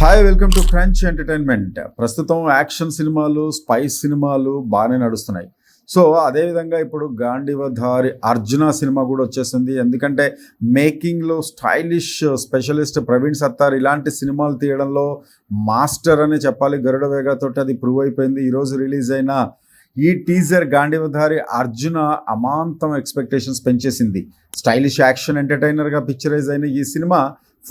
Hi, welcome to crunch entertainment. ప్రస్తుతం action సినిమాలు, spice సినిమాలు బాగానే నడుస్తున్నాయి. సో అదేవిధంగా ఇప్పుడు గాంధీవధారి అర్జున సినిమా కూడా వచ్చేసింది. ఎందుకంటే మేకింగ్లో స్టైలిష్ స్పెషలిస్ట్ ప్రవీణ్ సత్తార్ ఇలాంటి సినిమాలు తీయడంలో మాస్టర్ అని చెప్పాలి. గరుడ వేగతోటి అది ప్రూవ్ అయిపోయింది. ఈరోజు రిలీజ్ అయిన ఈ టీజర్ గాంధీవధారి అర్జున అమాంతం ఎక్స్పెక్టేషన్స్ పెంచేసింది. స్టైలిష్ యాక్షన్ ఎంటర్టైనర్గా పిక్చరైజ్ అయిన ఈ సినిమా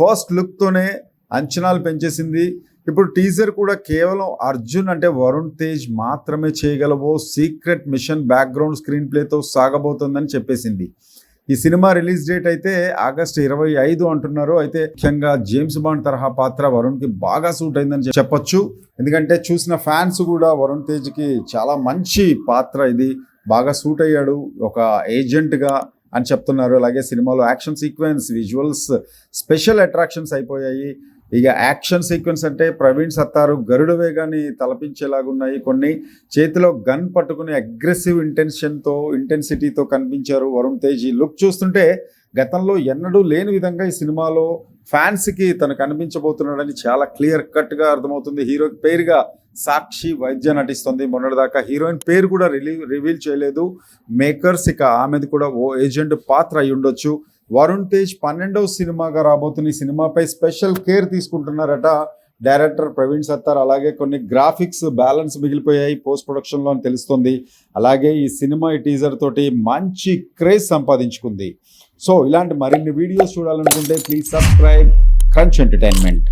ఫస్ట్ లుక్తోనే అంచనాలు పెంచేసింది. ఇప్పుడు టీజర్ కూడా కేవలం అర్జున్ అంటే వరుణ్ తేజ్ మాత్రమే చేయగలవో సీక్రెట్ మిషన్ బ్యాక్గ్రౌండ్ స్క్రీన్ ప్లేతో సాగబోతుందని చెప్పేసింది. ఈ సినిమా రిలీజ్ డేట్ అయితే ఆగస్టు 25 అంటున్నారు. అయితే ముఖ్యంగా జేమ్స్ బాండ్ తరహా పాత్ర వరుణ్కి బాగా సూట్ అయిందని చెప్పొచ్చు. ఎందుకంటే చూసిన ఫ్యాన్స్ కూడా వరుణ్ తేజ్కి చాలా మంచి పాత్ర ఇది, బాగా సూట్ అయ్యాడు ఒక ఏజెంట్గా అని చెప్తున్నారు. అలాగే సినిమాలో action sequence, visuals special attractions అయిపోయాయి. ఇక యాక్షన్ సీక్వెన్స్ అంటే ప్రవీణ్ సత్తారు గరుడ వేగాన్ని తలపించేలాగున్నాయి. కొన్ని చేతిలో గన్ పట్టుకుని అగ్రెసివ్ ఇంటెన్సిటీతో కనిపించారు వరుణ్ తేజ్. ఈ లుక్ చూస్తుంటే గతంలో ఎన్నడూ లేని విధంగా ఈ సినిమాలో ఫ్యాన్స్కి తను కనిపించబోతున్నాడని చాలా క్లియర్ కట్గా అర్థమవుతుంది. హీరో పేరుగా సాక్షి వైద్య నటిస్తుంది. మొన్నటిదాకా హీరోయిన్ పేరు కూడా రివీల్ చేయలేదు మేకర్స్. ఇక ఆమెది కూడా ఓ ఏజెంట్ పాత్ర అయి ఉండొచ్చు. వరుణ్ తేజ్ 12వ సినిమాగా రాబోతున్న ఈ సినిమాపై స్పెషల్ కేర్ తీసుకుంటున్నారట డైరెక్టర్ ప్రవీణ్ సత్తార్. అలాగే కొన్ని గ్రాఫిక్స్ బ్యాలెన్స్ మిగిలిపోయాయి పోస్ట్ ప్రొడక్షన్లో అని తెలుస్తుంది. అలాగే ఈ సినిమా ఈ టీజర్ తోటి మంచి క్రేజ్ సంపాదించుకుంది. సో ఇలాంటి మరిన్ని వీడియోస్ చూడాలనుకుంటే ప్లీజ్ సబ్స్క్రైబ్ క్రంచ్ ఎంటర్టైన్మెంట్.